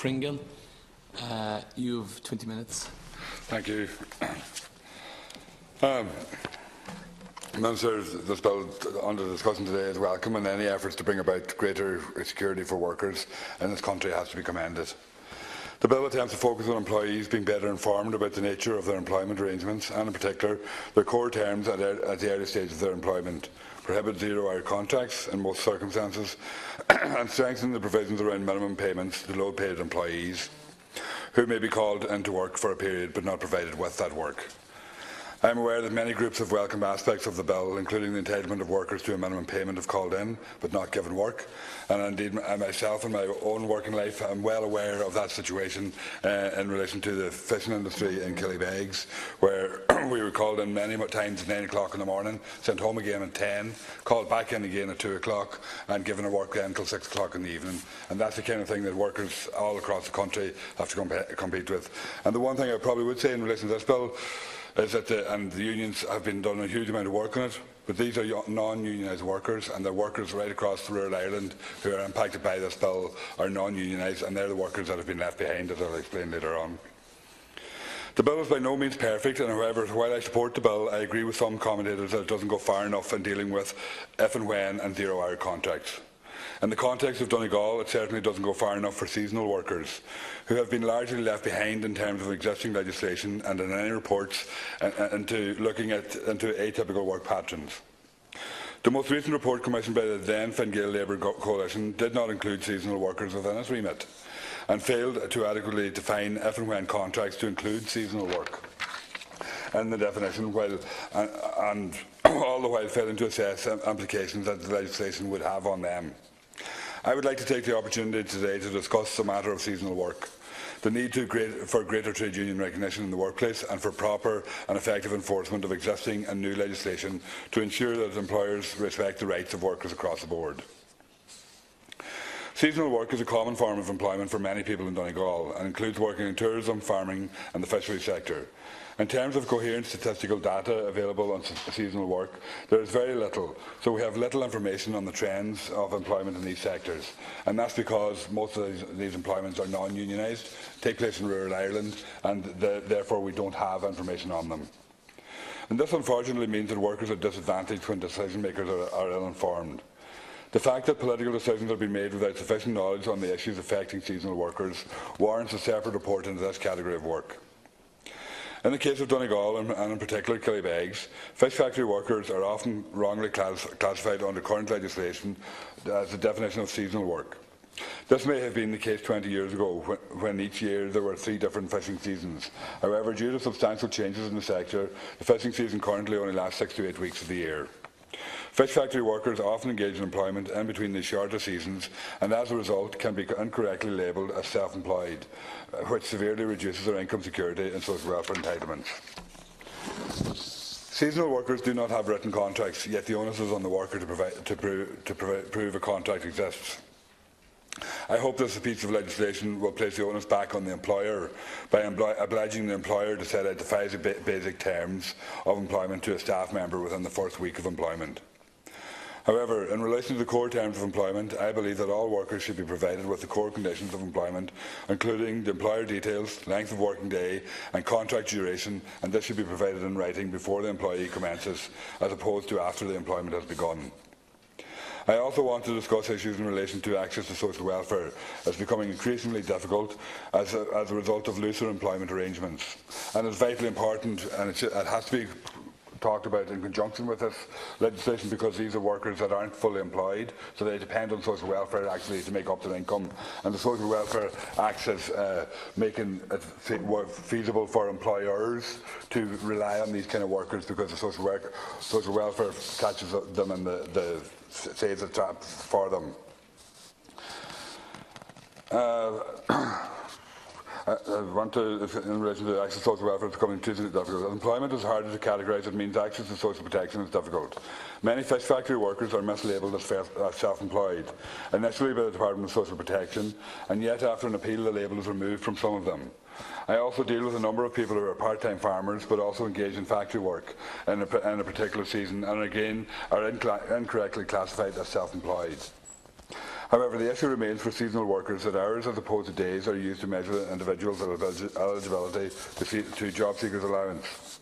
Pringle. You have 20 minutes. Thank you. Minister, this bill under discussion today is welcome, and any efforts to bring about greater security for workers in this country has to be commended. The bill attempts to focus on employees being better informed about the nature of their employment arrangements and, in particular, their core terms at the early stage of their employment, prohibit zero-hour contracts in most circumstances, and strengthen the provisions around minimum payments to low-paid employees who may be called into work for a period but not provided with that work. I am aware that many groups have welcomed aspects of the bill, including the entitlement of workers to a minimum payment if called in but not given work, and indeed myself in my own working life am well aware of that situation in relation to the fishing industry in Killybegs, where we were called in many times at 9 o'clock in the morning, sent home again at 10, called back in again at 2 o'clock and given a work then until 6 o'clock in the evening, and that's the kind of thing that workers all across the country have to compete with. And the one thing I probably would say in relation to this bill is that the unions have been done a huge amount of work on it, but these are non-unionised workers, and the workers right across rural Ireland who are impacted by this bill are non-unionised, and they're the workers that have been left behind, as I'll explain later on. The bill is by no means perfect, and however, while I support the bill, I agree with some commentators that it doesn't go far enough in dealing with if and when and zero-hour contracts. In the context of Donegal, it certainly doesn't go far enough for seasonal workers, who have been largely left behind in terms of existing legislation and in any reports into atypical work patterns. The most recent report commissioned by the then Fine Gael Labour Coalition did not include seasonal workers within its remit, and failed to adequately define if and when contracts to include seasonal work in the definition, and all the while failing to assess implications that the legislation would have on them. I would like to take the opportunity today to discuss the matter of seasonal work, the need for greater trade union recognition in the workplace, and for proper and effective enforcement of existing and new legislation to ensure that employers respect the rights of workers across the board. Seasonal work is a common form of employment for many people in Donegal and includes working in tourism, farming and the fisheries sector. In terms of coherent statistical data available on seasonal work, there is very little, so we have little information on the trends of employment in these sectors, and that's because most of these employments are non-unionised, take place in rural Ireland, and therefore we don't have information on them. And this unfortunately means that workers are disadvantaged when decision makers are ill-informed. The fact that political decisions have been made without sufficient knowledge on the issues affecting seasonal workers warrants a separate report into this category of work. In the case of Donegal, and in particular Killybegs, fish factory workers are often wrongly classified under current legislation as the definition of seasonal work. This may have been the case 20 years ago, when each year there were 3 different fishing seasons. However, due to substantial changes in the sector, the fishing season currently only lasts 6 to 8 weeks of the year. Fish factory workers often engage in employment in between these shorter seasons, and as a result can be incorrectly labelled as self-employed, which severely reduces their income security and social welfare entitlements. Seasonal workers do not have written contracts, yet the onus is on the worker to prove a contract exists. I hope this piece of legislation will place the onus back on the employer by obliging the employer to set out the 5 basic terms of employment to a staff member within the first week of employment. However, in relation to the core terms of employment, I believe that all workers should be provided with the core conditions of employment, including the employer details, length of working day and contract duration, and this should be provided in writing before the employee commences, as opposed to after the employment has begun. I also want to discuss issues in relation to access to social welfare as becoming increasingly difficult as a result of looser employment arrangements. And it's vitally important, and it has to be talked about in conjunction with this legislation, because these are workers that aren't fully employed, so they depend on social welfare actually to make up their income. And the Social Welfare Act is making it feasible for employers to rely on these kind of workers, because the social welfare catches them in the saves a trap for them. I want to, in relation to access to social welfare, it's becoming increasingly difficult. Employment is harder to categorise. It means access to social protection is difficult. Many fish factory workers are mislabelled as self-employed, initially by the Department of Social Protection, and yet after an appeal the label is removed from some of them. I also deal with a number of people who are part-time farmers but also engage in factory work in a particular season, and again are incorrectly classified as self-employed. However, the issue remains for seasonal workers that hours as opposed to days are used to measure individuals' eligibility to job seekers' allowance.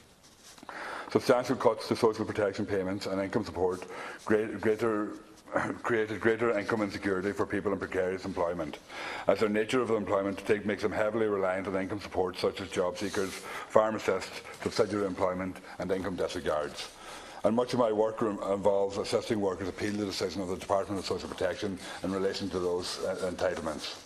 Substantial cuts to social protection payments and income support created greater income insecurity for people in precarious employment, as their nature of employment makes them heavily reliant on income support such as job seekers, farm assist, subsidiary employment and income disregards. And much of my work involves assisting workers appeal the decision of the Department of Social Protection in relation to those entitlements.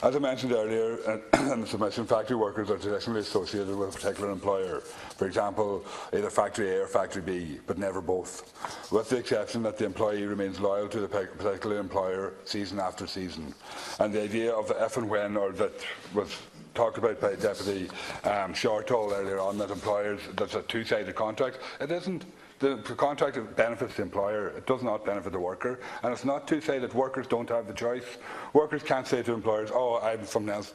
As I mentioned earlier in the submission, factory workers are traditionally associated with a particular employer. For example, either Factory A or Factory B, but never both, with the exception that the employee remains loyal to the particular employer season after season. And the idea of the if and when, or that was talked about by Deputy Shortall earlier on, that employers, that's a two-sided contract. It isn't. The contract benefits the employer, it does not benefit the worker, and it's not to say that workers don't have the choice. Workers can't say to employers, oh, I'm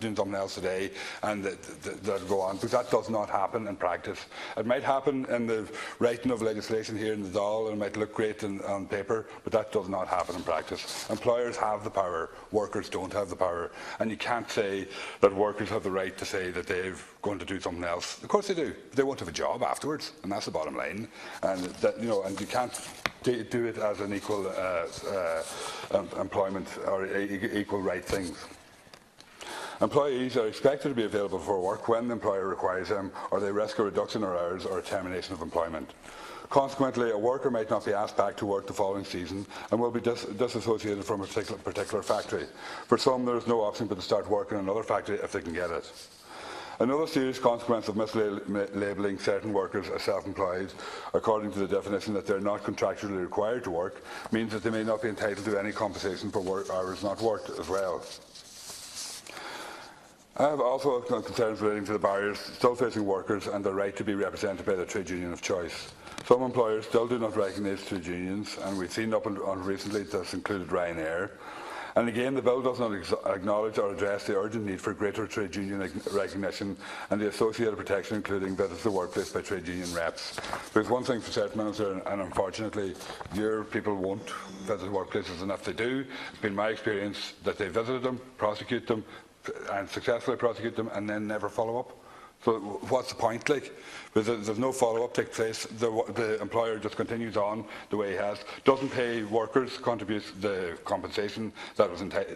doing something else today, and they'll go on, because that does not happen in practice. It might happen in the writing of legislation here in the Dáil, and it might look great on paper, but that does not happen in practice. Employers have the power, workers don't have the power, and you can't say that workers have the right to say that they're going to do something else. Of course they do, but they won't have a job afterwards, and that's the bottom line. And and you can't do it as an equal employment or equal right things. Employees are expected to be available for work when the employer requires them, or they risk a reduction in hours or a termination of employment. Consequently, a worker might not be asked back to work the following season and will be disassociated from a particular factory. For some, there is no option but to start working in another factory if they can get it. Another serious consequence of mislabelling certain workers as self-employed, according to the definition that they are not contractually required to work, means that they may not be entitled to any compensation for hours not worked as well. I have also concerns relating to the barriers still facing workers and their right to be represented by their trade union of choice. Some employers still do not recognise trade unions, and we've seen up on recently this included Ryanair. And again, the bill does not acknowledge or address the urgent need for greater trade union recognition and the associated protection, including visits to the workplace by trade union reps. Because one thing for certain, Minister, and unfortunately your people won't visit workplaces, and if they do, it's been my experience that they visited them, prosecute them, and successfully prosecute them, and then never follow up. So what's the point, like? Because there's no follow-up take place. The employer just continues on the way he has, doesn't pay workers, contributes the compensation that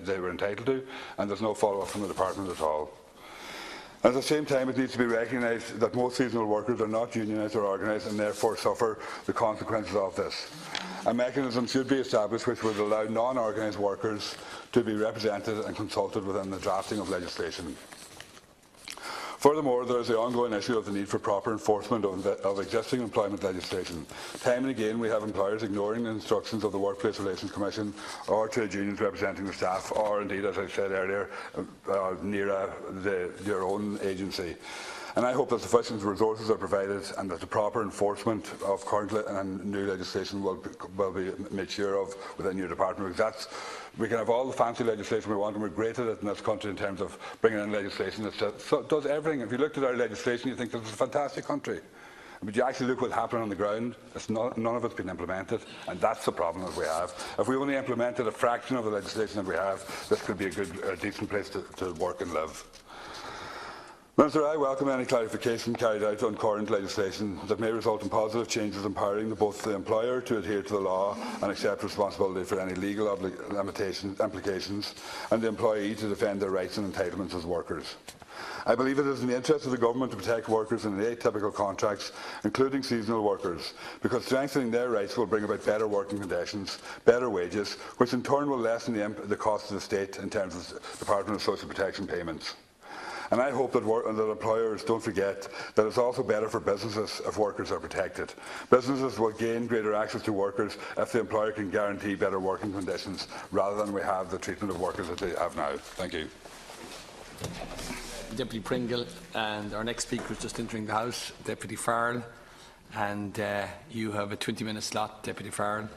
they were entitled to, and there's no follow-up from the department at all. At the same time, it needs to be recognised that most seasonal workers are not unionised or organised and therefore suffer the consequences of this. A mechanism should be established which would allow non-organised workers to be represented and consulted within the drafting of legislation. Furthermore, there is the ongoing issue of the need for proper enforcement of existing employment legislation. Time and again, we have employers ignoring the instructions of the Workplace Relations Commission or trade unions representing the staff, or indeed, as I said earlier, NERA, their own agency. And I hope that sufficient resources are provided and that the proper enforcement of current and new legislation will be made sure of within your department. Because we can have all the fancy legislation we want, and we're great at it in this country in terms of bringing in legislation that does everything. If you looked at our legislation, you think this is a fantastic country. But you actually look what's happening on the ground, none of it's been implemented, and that's the problem that we have. If we only implemented a fraction of the legislation that we have, this could be a decent place to work and live. Minister, I welcome any clarification carried out on current legislation that may result in positive changes empowering both the employer to adhere to the law and accept responsibility for any legal implications, and the employee to defend their rights and entitlements as workers. I believe it is in the interest of the government to protect workers in the atypical contracts, including seasonal workers, because strengthening their rights will bring about better working conditions, better wages, which in turn will lessen the cost to the state in terms of Department of Social Protection payments. And I hope that employers don't forget that it's also better for businesses if workers are protected. Businesses will gain greater access to workers if the employer can guarantee better working conditions rather than we have the treatment of workers that they have now. Thank you. Deputy Pringle, and our next speaker is just entering the House, Deputy Farrell, and you have a 20-minute slot, Deputy Farrell.